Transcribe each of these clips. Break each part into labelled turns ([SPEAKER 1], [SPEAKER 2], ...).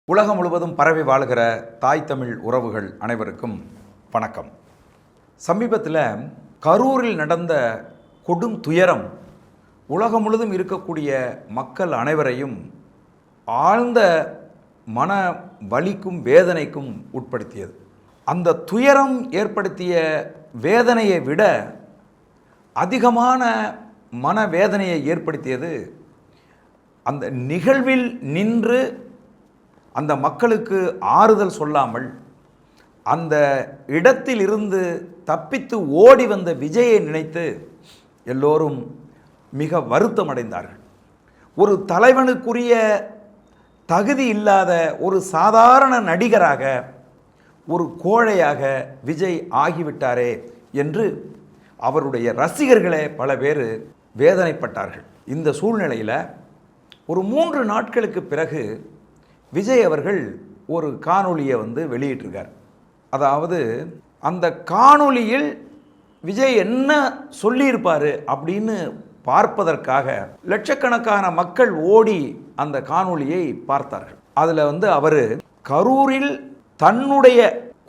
[SPEAKER 1] உலகம் முழுவதும் பரவி வாழ்கிற தாய் தமிழ் உறவுகள் அனைவருக்கும் வணக்கம். சமீபத்தில் கரூரில் நடந்த கொடும் துயரம் உலகம் முழுவதும் இருக்கக்கூடிய மக்கள் அனைவரையும் ஆழ்ந்த மன வலிக்கும் வேதனைக்கும் உட்படுத்தியது. அந்த துயரம் ஏற்படுத்திய வேதனையை விட அதிகமான மனவேதனையை ஏற்படுத்தியது அந்த நிகழ்வில் நின்று அந்த மக்களுக்கு ஆறுதல் சொல்லாமல் அந்த இடத்திலிருந்து தப்பித்து ஓடி வந்த விஜயை நினைத்து எல்லோரும் மிக வருத்தம் அடைந்தார்கள். ஒரு தலைவனுக்குரிய தகுதி இல்லாத ஒரு சாதாரண நடிகராக, ஒரு கோழையாக விஜய் ஆகிவிட்டாரே என்று அவருடைய ரசிகர்களே பல பேர் வேதனைப்பட்டார்கள். இந்த சூழ்நிலையில் ஒரு 3 நாட்களுக்கு பிறகு விஜய் அவர்கள் ஒரு காணொளியை வெளியிட்டிருக்கார். அதாவது அந்த காணொளியில் விஜய் என்ன சொல்லியிருப்பார் அப்படின்னு பார்ப்பதற்காக லட்சக்கணக்கான மக்கள் ஓடி அந்த காணொளியை பார்த்தார்கள். அதில் அவர் கரூரில் தன்னுடைய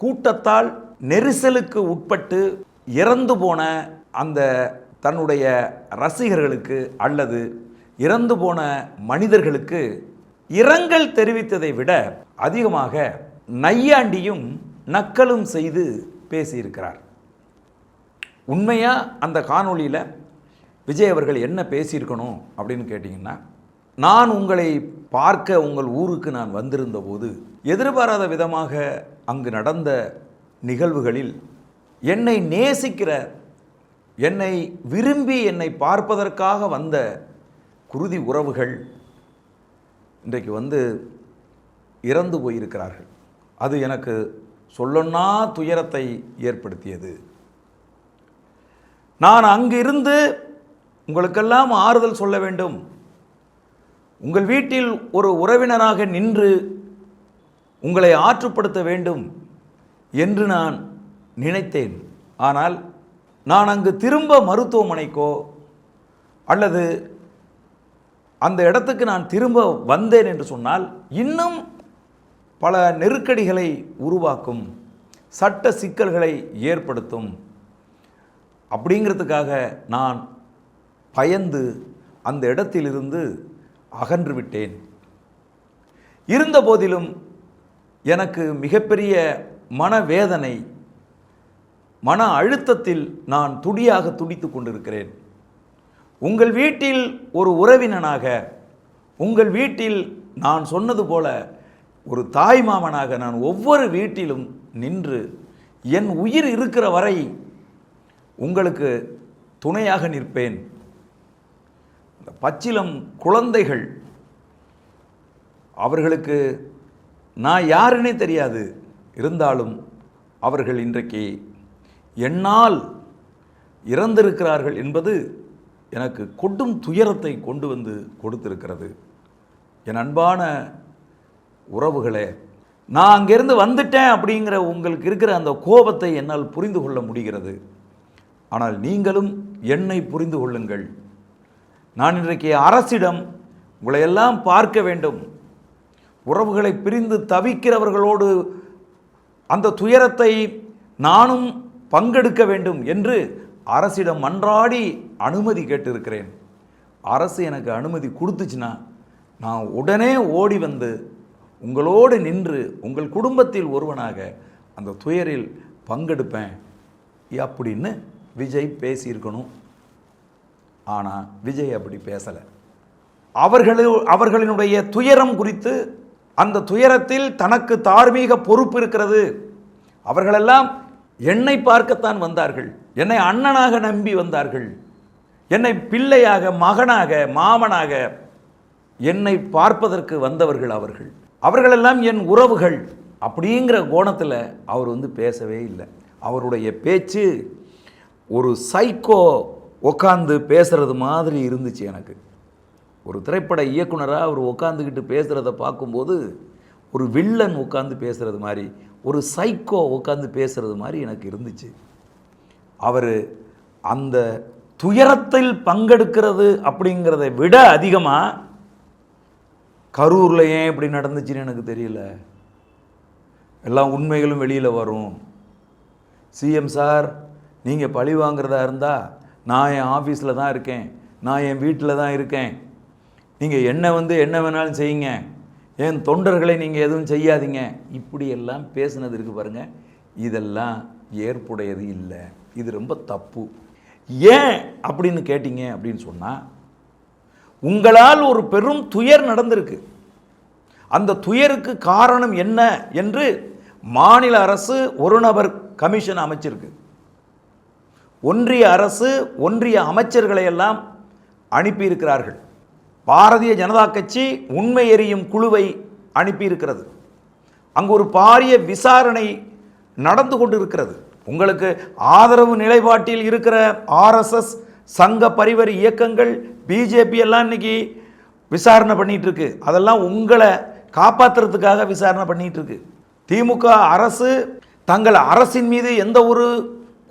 [SPEAKER 1] கூட்டத்தால் நெரிசலுக்கு உட்பட்டு இறந்து போன அந்த தன்னுடைய ரசிகர்களுக்கு அல்லது இறந்து போன மனிதர்களுக்கு இரங்கல் தெரிவித்ததை விட அதிகமாக நையாண்டியும் நக்கலும் செய்து பேசியிருக்கிறார். உண்மையாக அந்த காணொளியில் விஜய் அவர்கள் என்ன பேசியிருக்கணும் அப்படின்னு கேட்டிங்கன்னா, நான் உங்களை பார்க்க உங்கள் ஊருக்கு நான் வந்திருந்த போது எதிர்பாராத விதமாக அங்கு நடந்த நிகழ்வுகளில் என்னை நேசிக்கிற, என்னை விரும்பி என்னை பார்ப்பதற்காக வந்த குருதி உறவுகள் இன்றைக்கு இறந்து போயிருக்கிறார்கள். அது எனக்கு சொல்லொன்னா துயரத்தை ஏற்படுத்தியது. நான் அங்கிருந்து உங்களுக்கெல்லாம் ஆறுதல் சொல்ல வேண்டும், உங்கள் வீட்டில் ஒரு உறவினராக நின்று உங்களை ஆற்றுப்படுத்த வேண்டும் என்று நான் நினைத்தேன். ஆனால் நான் அங்கு திரும்ப மருத்துவமனைக்கோ அல்லது அந்த இடத்துக்கு நான் திரும்ப வந்தேன் என்று சொன்னால் இன்னும் பல நெருக்கடிகளை உருவாக்கும், சட்ட சிக்கல்களை ஏற்படுத்தும். அப்படிங்கிறதுக்காக நான் பயந்து அந்த இடத்திலிருந்து அகன்று விட்டேன். இருந்த போதிலும் எனக்கு மிகப்பெரிய மனவேதனை, மன அழுத்தத்தில் நான் துடியாக துடித்து கொண்டிருக்கிறேன். உங்கள் வீட்டில் ஒரு உறவினனாக, உங்கள் வீட்டில் நான் சொன்னது போல ஒரு தாய் மாமனாக நான் ஒவ்வொரு வீட்டிலும் நின்று என் உயிர் இருக்கிற வரை உங்களுக்கு துணையாக நிற்பேன். இந்த பச்சிலம் குழந்தைகள், அவர்களுக்கு நான் யாருன்னே தெரியாது. இருந்தாலும் அவர்கள் இன்றைக்கு என்னால் இறந்திருக்கிறார்கள் என்பது எனக்கு கொடும் துயரத்தை கொண்டு கொடுத்திருக்கிறது. என் அன்பான உறவுகளே, நான் அங்கேருந்து வந்துட்டேன் அப்படிங்கிற உங்களுக்கு இருக்கிற அந்த கோபத்தை என்னால் புரிந்து கொள்ள முடிகிறது. ஆனால் நீங்களும் என்னை புரிந்து கொள்ளுங்கள். நான் இன்றைக்கு அரசிடம் உங்களையெல்லாம் பார்க்க வேண்டும், உறவுகளை பிரிந்து தவிக்கிறவர்களோடு அந்த துயரத்தை நானும் பங்கெடுக்க வேண்டும் என்று அரசிடம் மன்றாடி அனுமதி கேட்டிருக்கிறேன். அரசு எனக்கு அனுமதி கொடுத்துச்சுன்னா நான் உடனே ஓடி வந்து உங்களோடு நின்று உங்கள் குடும்பத்தில் ஒருவனாக அந்த துயரில் பங்கெடுப்பேன் அப்படின்னு விஜய் பேசியிருக்கணும். ஆனால் விஜய் அப்படி பேசலை. அவர்களினுடைய துயரம் குறித்து, அந்த துயரத்தில் தனக்கு தார்மீக பொறுப்பு இருக்கிறது, அவர்களெல்லாம் என்னை பார்க்கத்தான் வந்தார்கள், என்னை அண்ணனாக நம்பி வந்தார்கள், என்னை பிள்ளையாக, மகனாக, மாமனாக என்னை பார்ப்பதற்கு வந்தவர்கள் அவர்களெல்லாம் என் உறவுகள் அப்படிங்கிற கோணத்தில் அவர் பேசவே இல்லை. அவருடைய பேச்சு ஒரு சைக்கோ உட்காந்து பேசுகிறது மாதிரி இருந்துச்சு எனக்கு. ஒரு திரைப்பட இயக்குனராக அவர் உட்காந்துக்கிட்டு பேசுகிறத பார்க்கும்போது ஒரு வில்லன் உட்காந்து பேசுகிறது மாதிரி, ஒரு சைக்கோ உட்காந்து பேசுகிறது மாதிரி எனக்கு இருந்துச்சு. அவர் அந்த துயரத்தில் பங்கெடுக்கிறது அப்படிங்கிறத விட அதிகமாக கரூரில் ஏன் இப்படி நடந்துச்சுன்னு எனக்கு தெரியல. எல்லாம் உண்மைகளும் வெளியில் வரும். சிஎம் சார், நீங்கள் பழி வாங்குறதா இருந்தால் நான் என் ஆஃபீஸில் தான் இருக்கேன், நான் என் வீட்டில் தான் இருக்கேன், நீங்கள் என்ன வேணாலும் செய்யுங்க, என் தொண்டர்களை நீங்கள் எதுவும் செய்யாதீங்க, இப்படியெல்லாம் பேசுனது இருக்கு பாருங்கள். இதெல்லாம் ஏற்புடையது இல்லை. இது ரொம்ப தப்பு. ஏன் அப்படின்னு கேட்டீங்க அப்படின்னு சொன்னால், உங்களால் ஒரு பெரும் துயர் நடந்திருக்கு. அந்த துயருக்கு காரணம் என்ன என்று மாநில அரசு ஒரு நபர் கமிஷன் அமைச்சிருக்கு. ஒன்றிய அரசு ஒன்றிய அமைச்சர்களை எல்லாம் அனுப்பியிருக்கிறார்கள். பாரதிய ஜனதா கட்சி உண்மை எறியும் குழுவை அனுப்பியிருக்கிறது. அங்கு ஒரு பாரிய விசாரணை நடந்து கொண்டிருக்கிறது. உங்களுக்கு ஆதரவு நிலைப்பாட்டில் இருக்கிற ஆர்எஸ்எஸ், சங்க பரிவார இயக்கங்கள், பிஜேபி எல்லாம் இன்னைக்கு விசாரணை பண்ணிட்டு இருக்கு. அதெல்லாம் உங்களை காப்பாற்றுறதுக்காக விசாரணை பண்ணிட்டு இருக்கு. திமுக அரசு தங்கள் அரசின் மீது எந்த ஒரு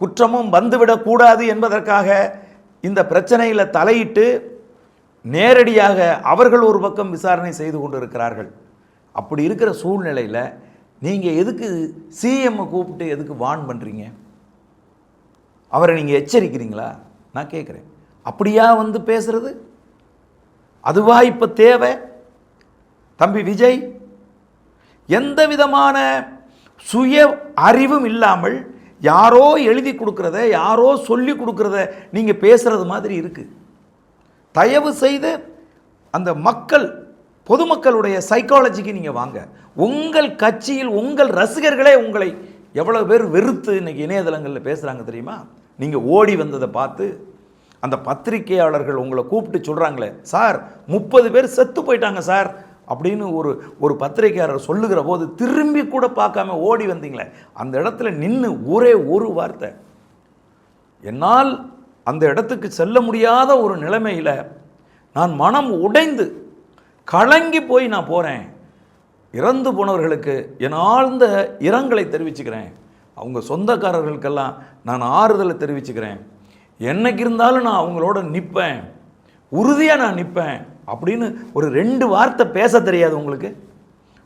[SPEAKER 1] குற்றமும் வந்துவிடக்கூடாது என்பதற்காக இந்த பிரச்சனையில் தலையிட்டு நேரடியாக அவர்கள் ஒரு பக்கம் விசாரணை செய்து கொண்டிருக்கிறார்கள். அப்படி இருக்கிற சூழ்நிலையில் நீங்கள் எதுக்கு சிஎம்மை கூப்பிட்டு எதுக்கு வார்ன் பண்ணுறீங்க? அவரை நீங்கள் எச்சரிக்கிறீங்களா? நான் கேட்குறேன். அப்படியா வந்து பேசுறது? அதுவா இப்போ தேவை? தம்பி விஜய், எந்த விதமான சுய அறிவும் இல்லாமல் யாரோ எழுதி கொடுக்குறத, யாரோ சொல்லி கொடுக்குறத நீங்கள் பேசுறது மாதிரி இருக்கு. தயவு செய்து அந்த பொதுமக்களுடைய சைக்காலஜிக்கு நீங்கள் வாங்க. உங்கள் கட்சியில் உங்கள் ரசிகர்களே உங்களை எவ்வளோ பேர் வெறுத்து இன்னைக்கு இணையதளங்களில் பேசுகிறாங்க தெரியுமா? நீங்கள் ஓடி வந்ததை பார்த்து அந்த பத்திரிகையாளர்கள் உங்களை கூப்பிட்டு சொல்கிறாங்களே, சார் 30 பேர் செத்து போயிட்டாங்க சார் அப்படின்னு ஒரு பத்திரிகையாளர் சொல்லுகிற போது திரும்பி கூட பார்க்காம ஓடி வந்தீங்களே, அந்த இடத்துல நின்று ஒரே ஒரு வார்த்தை, என்னால் அந்த இடத்துக்கு செல்ல முடியாத ஒரு நிலைமையில் நான் மனம் உடைந்து கலங்கி போய் நான் போகிறேன். இறந்து போனவர்களுக்கு என் ஆழ்ந்த இரங்கலை தெரிவிச்சுக்கிறேன். அவங்க சொந்தக்காரர்களுக்கெல்லாம் நான் ஆறுதலை தெரிவிச்சுக்கிறேன். என்னைக்கு இருந்தாலும் நான் அவங்களோட நிற்பேன், உறுதியாக நான் நிற்பேன் அப்படின்னு ஒரு 2 வார்த்தை பேச தெரியாது உங்களுக்கு?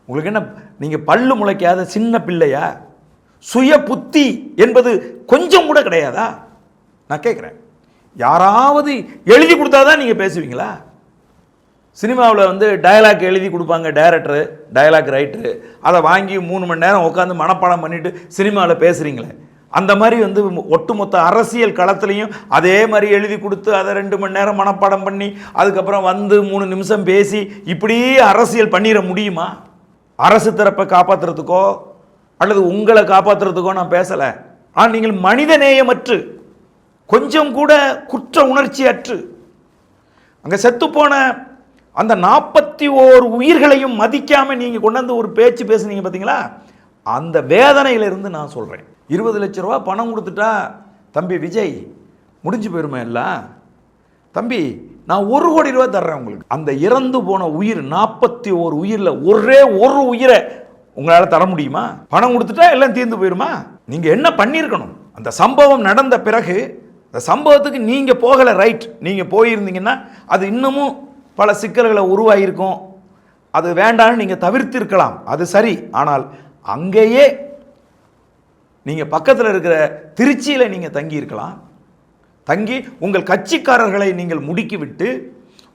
[SPEAKER 1] உங்களுக்கு என்ன, நீங்கள் பல்லு முளைக்காத சின்ன பிள்ளையா? சுய புத்தி என்பது கொஞ்சம் கூட கிடையாதா? நான் கேட்குறேன். யாராவது எழுதி கொடுத்தாதான் நீங்கள் பேசுவீங்களா? சினிமாவில் வந்து டயலாக் எழுதி கொடுப்பாங்க டைரக்டரு, டயலாக் ரைட்டரு, அதை வாங்கி 3 மணி நேரம் உட்காந்து மனப்பாடம் பண்ணிட்டு சினிமாவில் பேசுகிறீங்களே, அந்த மாதிரி வந்து ஒட்டுமொத்த அரசியல் களத்துலையும் அதே மாதிரி எழுதி கொடுத்து அதை 2 மணி நேரம் மனப்பாடம் பண்ணி அதுக்கப்புறம் வந்து 3 நிமிஷம் பேசி இப்படியே அரசியல் பண்ணிட முடியுமா? அரசு தரப்பை காப்பாற்றுறதுக்கோ அல்லது உங்களை காப்பாற்றுறதுக்கோ நான் பேசலை. ஆனால் நீங்கள் மனித நேயமற்று, கொஞ்சம் கூட குற்ற உணர்ச்சி அற்று, அங்கே செத்துப்போன அந்த 41 உயிர்களையும் மதிக்காம நீங்க கொண்டாந்து ஒரு பேச்சு பேசுனீங்க பார்த்தீங்களா? அந்த வேதனையிலிருந்து நான் சொல்றேன். 20 லட்சம் ரூபா பணம் கொடுத்துட்டா தம்பி விஜய் முடிஞ்சு போயிருமே எல்லாம்? தம்பி, நான் 1 கோடி ரூபா தர்றேன் உங்களுக்கு. அந்த இறந்து போன உயிர் 41 உயிரில் ஒரே ஒரு உயிரை உங்களால் தர முடியுமா? பணம் கொடுத்துட்டா எல்லாம் தீர்ந்து போயிருமா? நீங்க என்ன பண்ணியிருக்கணும்? அந்த சம்பவம் நடந்த பிறகு அந்த சம்பவத்துக்கு நீங்க போகலை, ரைட், நீங்க போயிருந்தீங்கன்னா அது இன்னமும் பல சிக்கல்களை உருவாகியிருக்கும். அது வேண்டான்னு நீங்கள் தவிர்த்திருக்கலாம், அது சரி. ஆனால் அங்கேயே நீங்கள் பக்கத்தில் இருக்கிற திருச்சியில் நீங்கள் தங்கியிருக்கலாம். தங்கி உங்கள் கட்சிக்காரர்களை நீங்கள் முடுக்கிவிட்டு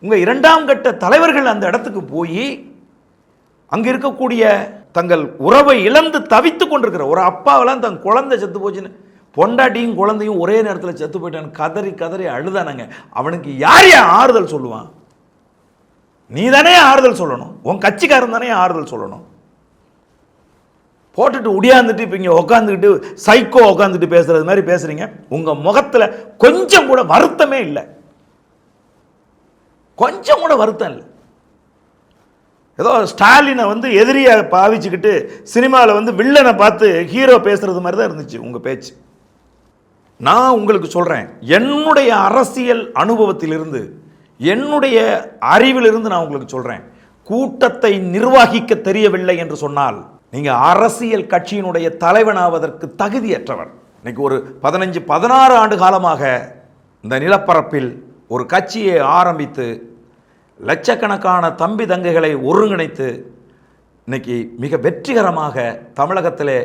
[SPEAKER 1] உங்கள் 2ஆம் கட்ட தலைவர்கள் அந்த இடத்துக்கு போய் அங்கே இருக்கக்கூடிய தங்கள் உறவை இழந்து தவித்து கொண்டிருக்கிற ஒரு அப்பாவெல்லாம் தன் குழந்தை செத்து போச்சுன்னு, பொண்டாட்டியும் குழந்தையும் ஒரே நேரத்தில் செத்து போயிட்டான்னு கதறி கதறி அழுதானாங்க. அவனுக்கு யார் ஆறுதல் சொல்லுவான்? நீ தானே ஆறுதல் சொல்லணும், உன் கட்சிக்காரன் தானே ஆறுதல் சொல்லணும். போட்டுட்டு உடையாந்துட்டு இப்போ இங்கே உட்காந்துக்கிட்டு சைக்கோ உட்காந்துட்டு பேசுறது மாதிரி பேசுறீங்க. உங்க முகத்தில் கொஞ்சம் கூட வருத்தமே இல்லை, கொஞ்சம் கூட வருத்தம் இல்லை. ஏதோ ஸ்டாலினை வந்து எதிரியை பாவிச்சுக்கிட்டு சினிமாவில் வந்து வில்லனை பார்த்து ஹீரோ பேசுறது மாதிரி தான் இருந்துச்சு உங்க பேச்சு. நான் உங்களுக்கு சொல்றேன், என்னுடைய அரசியல் அனுபவத்திலிருந்து, என்னுடைய அறிவிலிருந்து நான் உங்களுக்கு சொல்றேன், கூட்டத்தை நிர்வகிக்க தெரியவில்லை என்று சொன்னால் நீங்க அரசியல் கட்சியினுடைய தலைவனாவதற்கு தகுதியற்றவர். இன்னைக்கு ஒரு 15-16 ஆண்டு காலமாக இந்த நிலப்பரப்பில் ஒரு கட்சியை ஆரம்பித்து லட்சக்கணக்கான தம்பி தங்கைகளை ஒருங்கிணைத்து இன்னைக்கு மிக வெற்றிகரமாக தமிழகத்திலே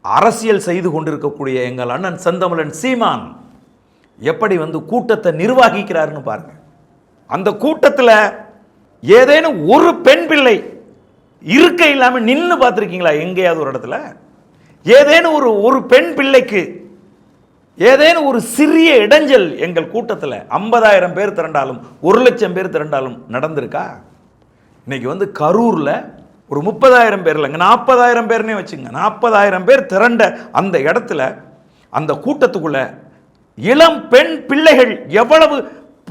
[SPEAKER 1] அரசியல் செய்து கொண்டிருக்கக்கூடிய எங்கள் அண்ணன் செந்தமிழன் சீமான் எப்படி கூட்டத்தை நிர்வகிக்கிறாருன்னு பாருங்க. அந்த கூட்டத்தில் ஏதேனும் ஒரு பெண் பிள்ளை இருக்க இல்லாம நின்று பார்த்துருக்கீங்களா? எங்கேயாவது ஒரு இடத்துல ஏதேனும் ஒரு பெண் பிள்ளைக்கு ஏதேனும் ஒரு சிறிய இடைஞ்சல் எங்கள் கூட்டத்தில் 50,000 பேர் திரண்டாலும் 1,00,000 பேர் திரண்டாலும் நடந்திருக்கா? இன்னைக்கு கரூரில் ஒரு 30,000 பேர் இல்லைங்க, 40,000 பேர்னே வச்சுங்க, 40,000 பேர் திரண்ட அந்த இடத்துல அந்த கூட்டத்துக்குள்ள இளம் பெண் பிள்ளைகள் எவ்வளவு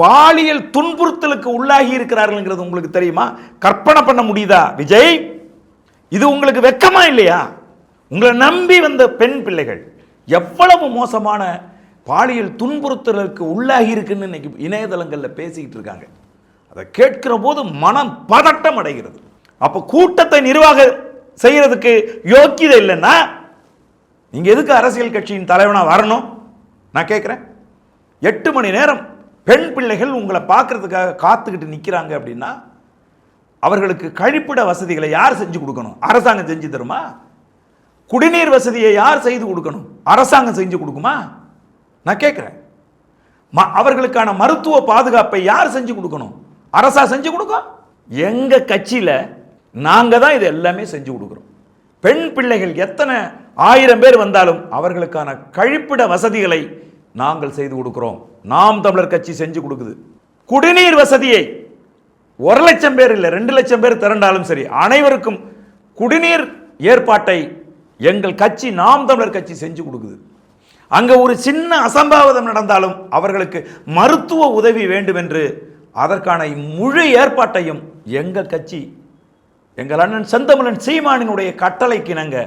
[SPEAKER 1] பாலியல் துன்புறுத்தலுக்கு உள்ளாகி இருக்கிறார்கள் உங்களுக்கு தெரியுமா? கற்பனை பண்ண முடியுதா விஜய்? இது உங்களுக்கு வெக்கமா இல்லையா? உங்களை நம்பி வந்த பெண் பிள்ளைகள் எவ்வளவு மோசமான பாலியல் துன்புறுத்தலுக்கு உள்ளாகி இருக்குன்னு இன்னைக்கு இணையதளங்களில் பேசிக்கிட்டு இருக்காங்க. அதை கேட்கிற போது மனம் பதட்டம் அடைகிறது. அப்போ கூட்டத்தை நிர்வாகம் செய்யறதுக்கு யோக்கியதை இல்லைன்னா நீங்க எதுக்கு அரசியல் கட்சியின் தலைவனா வரணும்? நான் கேட்கிறேன். 8 மணி நேரம் பெண் பிள்ளைகள் உங்களை பார்க்கறதுக்காக காத்துக்கிட்டு நிற்கிறாங்க அப்படின்னா அவர்களுக்கு கழிப்பிட வசதிகளை யார் செஞ்சு கொடுக்கணும்? அரசாங்கம் செஞ்சு தருமா? குடிநீர் வசதியை யார் செய்து கொடுக்கணும்? அரசாங்கம் செஞ்சு கொடுக்குமா? நான் கேட்கிறேன். அவர்களுக்கான மருத்துவ பாதுகாப்பை யார் செஞ்சு கொடுக்கணும்? அரசா செஞ்சு கொடுக்கும்? எங்க கட்சியில நாங்க தான் இது எல்லாமே செஞ்சு கொடுக்கிறோம். பெண் பிள்ளைகள் எத்தனை 1000 பேர் வந்தாலும் அவர்களுக்கான கழிப்பிட வசதிகளை நாங்கள் செய்து கொடுக்கிறோம். நாம் தமிழர் கட்சி செஞ்சு கொடுக்குது. குடிநீர் வசதியை 1,00,000 பேர் இல்லை 2,00,000 பேர் திரண்டாலும் சரி அனைவருக்கும் குடிநீர் ஏற்பாட்டை எங்கள் கட்சி நாம் தமிழர் கட்சி செஞ்சு கொடுக்குது. அங்க ஒரு சின்ன அசம்பாவிதம் நடந்தாலும் அவர்களுக்கு மருத்துவ உதவி வேண்டும் என்று அதற்கான முழு ஏற்பாட்டையும் எங்கள் கட்சி, எங்கள் அண்ணன் செந்தமிழன் சீமானினுடைய கட்டளைக்கு இணங்க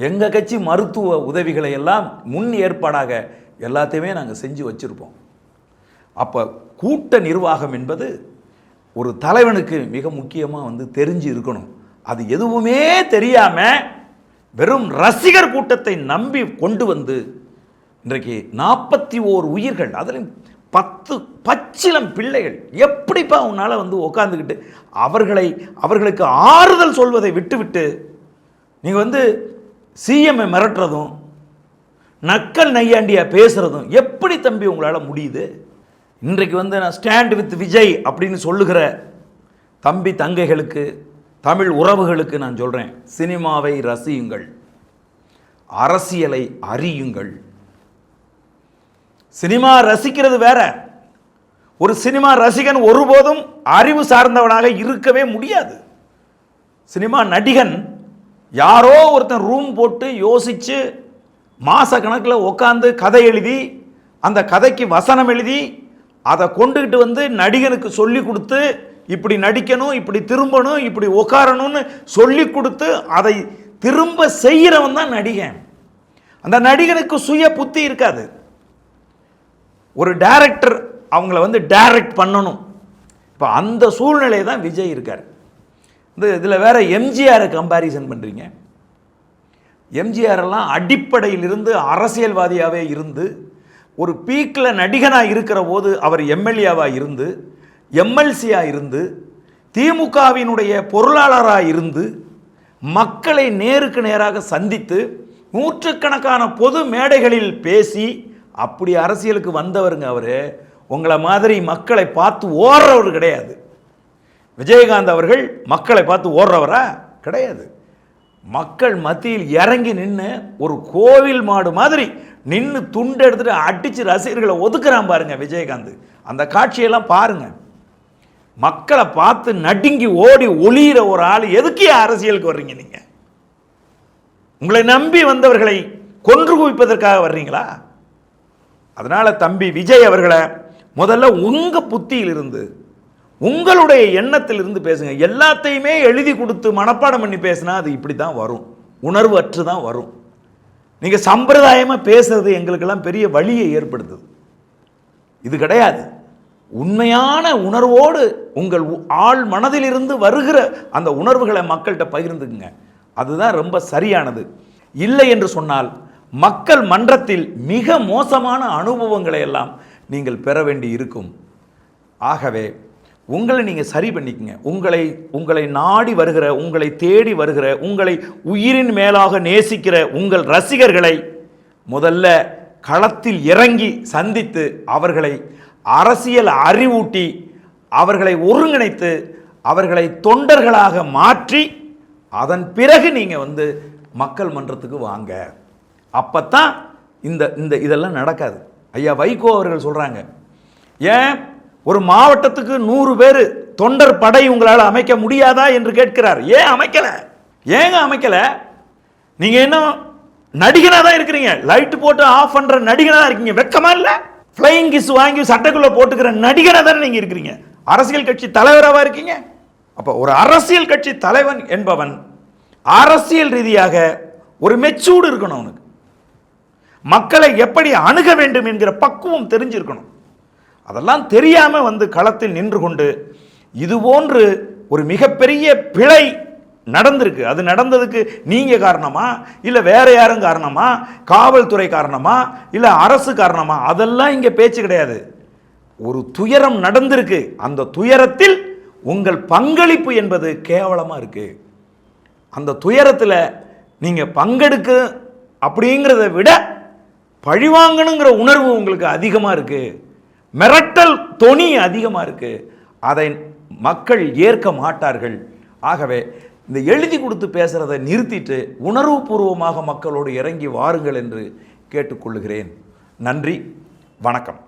[SPEAKER 1] எங்க கட்சி மருத்துவ உதவிகளை எல்லாம் முன் ஏற்பாடாக எல்லாத்தையுமே நாங்கள் செஞ்சு வச்சிருப்போம். அப்போ கூட்ட நிர்வாகம் என்பது ஒரு தலைவனுக்கு மிக முக்கியமாக தெரிஞ்சு இருக்கணும். அது எதுவுமே தெரியாம வெறும் ரசிகர் கூட்டத்தை நம்பி கொண்டு வந்து இன்றைக்கு 41 உயிர்கள், அதிலும் 10 பச்சிலம் பிள்ளைகள், எப்படிப்பா உன்னால உட்காந்துக்கிட்டு அவர்களுக்கு ஆறுதல் சொல்வதை விட்டுவிட்டு நீங்க சிஎம்ஐ மிரட்டுறதும் நக்கல் நையாண்டியா பேசுறதும் எப்படி தம்பி உங்களால முடியுது? இன்றைக்கு நான் ஸ்டாண்ட் வித் விஜய் அப்படின்னு சொல்லுகிற தம்பி தங்கைகளுக்கு, தமிழ் உறவுகளுக்கு நான் சொல்றேன், சினிமாவை ரசியுங்கள், அரசியலை அறியுங்கள். சினிமா ரசிக்கிறது வேற. ஒரு சினிமா ரசிகன் ஒருபோதும் அறிவு சார்ந்தவனாக இருக்கவே முடியாது. சினிமா நடிகன் யாரோ ஒருத்தன் ரூம் போட்டு யோசிச்சு மாச கணக்கில் உட்காந்து கதை எழுதி அந்த கதைக்கு வசனம் எழுதி அதை கொண்டுகிட்டு நடிகனுக்கு சொல்லி கொடுத்து இப்படி நடிக்கணும், இப்படி திரும்பணும், இப்படி உட்காரணும்னு சொல்லி கொடுத்து அதை திரும்ப செய்கிறவன் தான் நடிகன். அந்த நடிகனுக்கு சுய புத்தி இருக்காது. ஒரு டைரக்டர் அவங்கள டைரக்ட் பண்ணணும். இப்போ அந்த சூழ்நிலை தான் விஜய் இருக்கார். இதில் வேற எம்ஜிஆரை கம்பாரிசன் பண்ணுறீங்க. எம்ஜிஆர் எல்லாம் அடிப்படையில் இருந்து அரசியல்வாதியாகவே இருந்து ஒரு பீக்கில் நடிகனாக இருக்கிற போது அவர் எம்எல்ஏவாக இருந்து எம்எல்சியாக இருந்து திமுகவினுடைய பொருளாளராக இருந்து மக்களை நேருக்கு நேராக சந்தித்து நூற்றுக்கணக்கான பொது மேடைகளில் பேசி அப்படி அரசியலுக்கு வந்தவருங்க அவர். உங்களை மாதிரி மக்களை பார்த்து ஓடுறவர் கிடையாது. விஜயகாந்த் அவர்கள் மக்களை பார்த்து ஓடுறவரா? கிடையாது. மக்கள் மத்தியில் இறங்கி நின்று ஒரு கோவில் மாடு மாதிரி நின்று துண்டு எடுத்துட்டு அடிச்சு ரசிகர்களை ஒதுக்குறான் பாருங்க விஜயகாந்த். அந்த காட்சியெல்லாம் பாருங்க. மக்களை பார்த்து நடுங்கி ஓடி ஒளியிற ஒரு ஆள் எதுக்கே அரசியலுக்கு வர்றீங்க? நீங்க உங்களை நம்பி வந்தவர்களை கொன்று குவிப்பதற்காக வர்றீங்களா? அதனால தம்பி விஜய் அவர்களை முதல்ல உங்க புத்தியிலிருந்து உங்களுடைய எண்ணத்தில் இருந்து பேசுங்க. எல்லாத்தையுமே எழுதி கொடுத்து மனப்பாடம் பண்ணி பேசினா அது இப்படி தான் வரும், உணர்வு அற்று தான் வரும். நீங்க சம்பிரதாயமா பேசுறது எங்களுக்கெல்லாம் பெரிய வழியை ஏற்படுத்துது. இது கிடையாது. உண்மையான உணர்வோடு உங்கள் ஆள் மனதிலிருந்து வருகிற அந்த உணர்வுகளை மக்கள்கிட்ட பகிர்ந்துக்குங்க. அதுதான் ரொம்ப சரியானது. இல்லை என்று சொன்னால் மக்கள் மன்றத்தில் மிக மோசமான அனுபவங்களை எல்லாம் நீங்கள் பெற வேண்டி இருக்கும். ஆகவே உங்களை நீங்கள் சரி பண்ணிக்கங்க. உங்களை நாடி வருகிற, உங்களை தேடி வருகிற, உங்களை உயிரின் மேலாக நேசிக்கிற உங்கள் ரசிகர்களை முதல்ல களத்தில் இறங்கி சந்தித்து அவர்களை அரசியல் அறிவூட்டி அவர்களை ஒருங்கிணைத்து அவர்களை தொண்டர்களாக மாற்றி அதன் பிறகு நீங்கள் மக்கள் மன்றத்துக்கு வாங்க. அப்பத்தான் இந்த இதெல்லாம் நடக்காது. ஐயா வைகோ அவர்கள் சொல்கிறாங்க, ஏன் ஒரு மாவட்டத்துக்கு 100 பேர் தொண்டர் படை உங்களால் அமைக்க முடியாதா என்று கேட்கிறார். ஏன் அமைக்கலை? ஏங்க அமைக்கலை? நீங்கள் என்ன நடிகனாக தான் இருக்கிறீங்க, லைட்டு போட்டு ஆஃப் பண்ணுற நடிகனாக தான் இருக்கீங்க. வெக்கமா இல்லை? ஃப்ளையிங் கிஸ் வாங்கி சட்டைக்குள்ளே போட்டுக்கிற நடிகனாக தானே நீங்கள் இருக்கிறீங்க. அரசியல் கட்சி தலைவராக இருக்கீங்க. அப்போ ஒரு அரசியல் கட்சி தலைவன் என்பவன் அரசியல் ரீதியாக ஒரு மெச்சூர்டு இருக்கணும். அவனுக்கு மக்களை எப்படி அணுக வேண்டும் என்கிற பக்குவம் தெரிஞ்சிருக்கணும். அதெல்லாம் தெரியாமல் களத்தில் நின்று கொண்டு இது போன்று ஒரு மிகப்பெரிய பிழை நடந்திருக்கு. அது நடந்ததுக்கு நீங்க காரணமா, இல்லை வேற யாரும் காரணமா, காவல்துறை காரணமா, இல்லை அரசு காரணமா? அதெல்லாம் இங்கே பேச்சு கிடையாது. ஒரு துயரம் நடந்திருக்கு. அந்த துயரத்தில் உங்கள் பங்களிப்பு என்பது கேவலமாக இருக்கு. அந்த துயரத்தில் நீங்கள் பங்கெடுக்க அப்படிங்கிறத விட பழிவாங்கணுங்கிற உணர்வு உங்களுக்கு அதிகமாக இருக்கு. மிரட்டல் தொனி அதிகமாக இருக்கு. அதை மக்கள் ஏற்க மாட்டார்கள். ஆகவே இந்த எழுதி கொடுத்து பேசுகிறதை நிறுத்திட்டு உணர்வுபூர்வமாக மக்களோடு இறங்கி வாருங்கள் என்று கேட்டுக்கொள்கிறேன். நன்றி, வணக்கம்.